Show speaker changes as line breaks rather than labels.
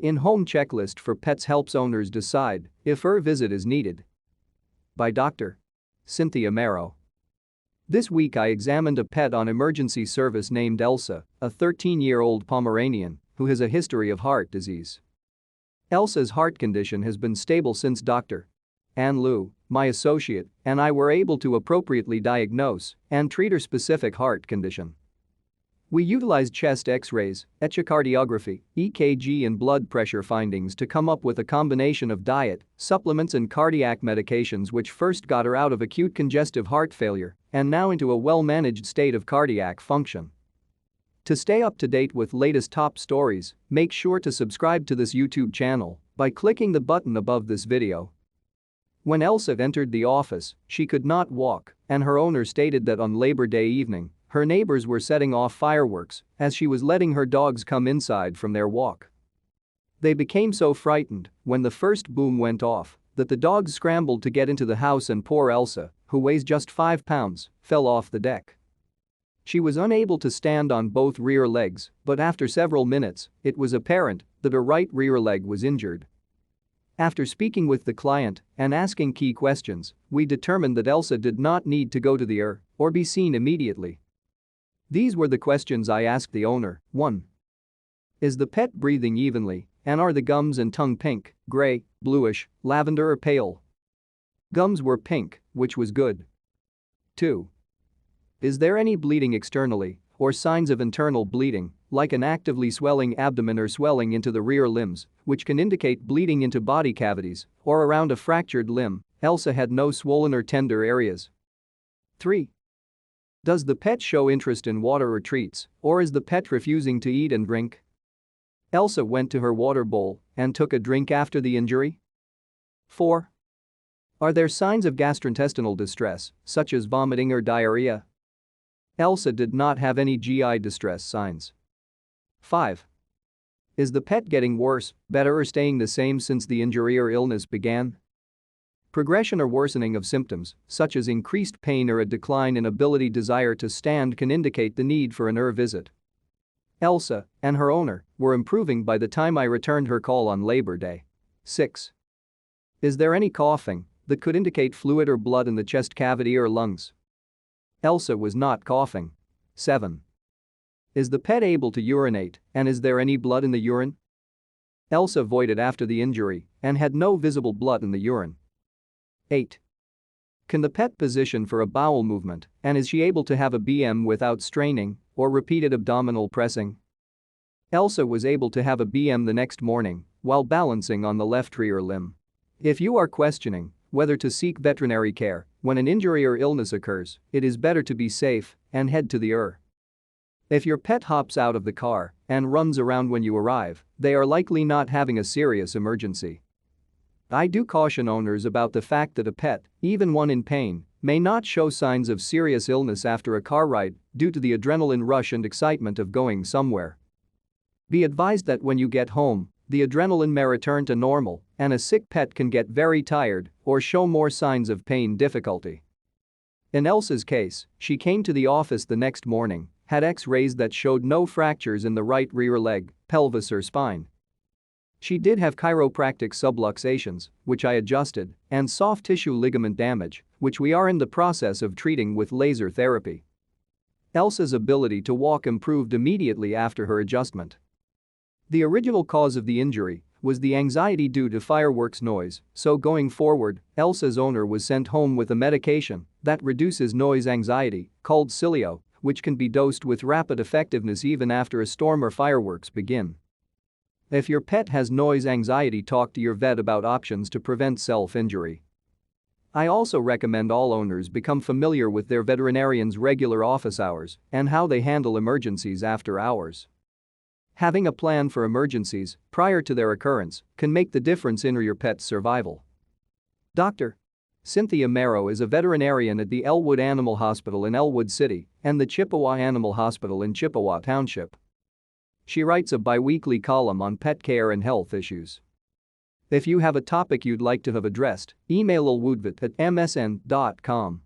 In-home checklist for pets helps owners decide if a visit is needed. By Dr. Cynthia Maro. This week I examined a pet on emergency service named Elsa, a 13-year-old Pomeranian who has a history of heart disease. Elsa's heart condition has been stable since Dr. Anleu, my associate, and I were able to appropriately diagnose and treat her specific heart condition. We utilized chest X-rays, echocardiography, EKG and blood pressure findings to come up with a combination of diet, supplements and cardiac medications which first got her out of acute congestive heart failure and now into a well-managed state of cardiac function. To stay up to date with latest top stories, make sure to subscribe to this YouTube channel by clicking the button above this video. When Elsa entered the office, she could not walk, and her owner stated that on Labor Day evening, her neighbors were setting off fireworks as she was letting her dogs come inside from their walk. They became so frightened when the first boom went off that the dogs scrambled to get into the house and poor Elsa, who weighs just 5 pounds, fell off the deck. She was unable to stand on both rear legs, but after several minutes, it was apparent that her right rear leg was injured. After speaking with the client and asking key questions, we determined that Elsa did not need to go to the ER or be seen immediately. These were the questions I asked the owner. 1. Is the pet breathing evenly, and are the gums and tongue pink, gray, bluish, lavender or pale? Gums were pink, which was good. 2. Is there any bleeding externally or signs of internal bleeding, like an actively swelling abdomen or swelling into the rear limbs, which can indicate bleeding into body cavities or around a fractured limb? Elsa had no swollen or tender areas. 3. Does the pet show interest in water or treats, or is the pet refusing to eat and drink? Elsa went to her water bowl and took a drink after the injury. 4. Are there signs of gastrointestinal distress, such as vomiting or diarrhea? Elsa did not have any GI distress signs. 5. Is the pet getting worse, better or staying the same since the injury or illness began? Progression or worsening of symptoms, such as increased pain or a decline in ability desire to stand, can indicate the need for an ER visit. Elsa and her owner were improving by the time I returned her call on Labor Day. 6. Is there any coughing that could indicate fluid or blood in the chest cavity or lungs? Elsa was not coughing. 7. Is the pet able to urinate, and is there any blood in the urine? Elsa voided after the injury and had no visible blood in the urine. 8. Can the pet position for a bowel movement, and is she able to have a BM without straining or repeated abdominal pressing? Elsa was able to have a BM the next morning while balancing on the left rear limb. If you are questioning whether to seek veterinary care when an injury or illness occurs, it is better to be safe and head to the ER. If your pet hops out of the car and runs around when you arrive, they are likely not having a serious emergency. I do caution owners about the fact that a pet, even one in pain, may not show signs of serious illness after a car ride due to the adrenaline rush and excitement of going somewhere. Be advised that when you get home, the adrenaline may return to normal and a sick pet can get very tired or show more signs of pain difficulty. In Elsa's case, she came to the office the next morning, had X-rays that showed no fractures in the right rear leg, pelvis or spine. She did have chiropractic subluxations, which I adjusted, and soft tissue ligament damage, which we are in the process of treating with laser therapy. Elsa's ability to walk improved immediately after her adjustment. The original cause of the injury was the anxiety due to fireworks noise, so going forward, Elsa's owner was sent home with a medication that reduces noise anxiety, called Cilio, which can be dosed with rapid effectiveness even after a storm or fireworks begin. If your pet has noise anxiety, talk to your vet about options to prevent self-injury. I also recommend all owners become familiar with their veterinarian's regular office hours and how they handle emergencies after hours. Having a plan for emergencies prior to their occurrence can make the difference in your pet's survival. Dr. Cynthia Maro is a veterinarian at the Elwood Animal Hospital in Elwood City and the Chippewa Animal Hospital in Chippewa Township. She writes a bi-weekly column on pet care and health issues. If you have a topic you'd like to have addressed, email elwoodvet@msn.com.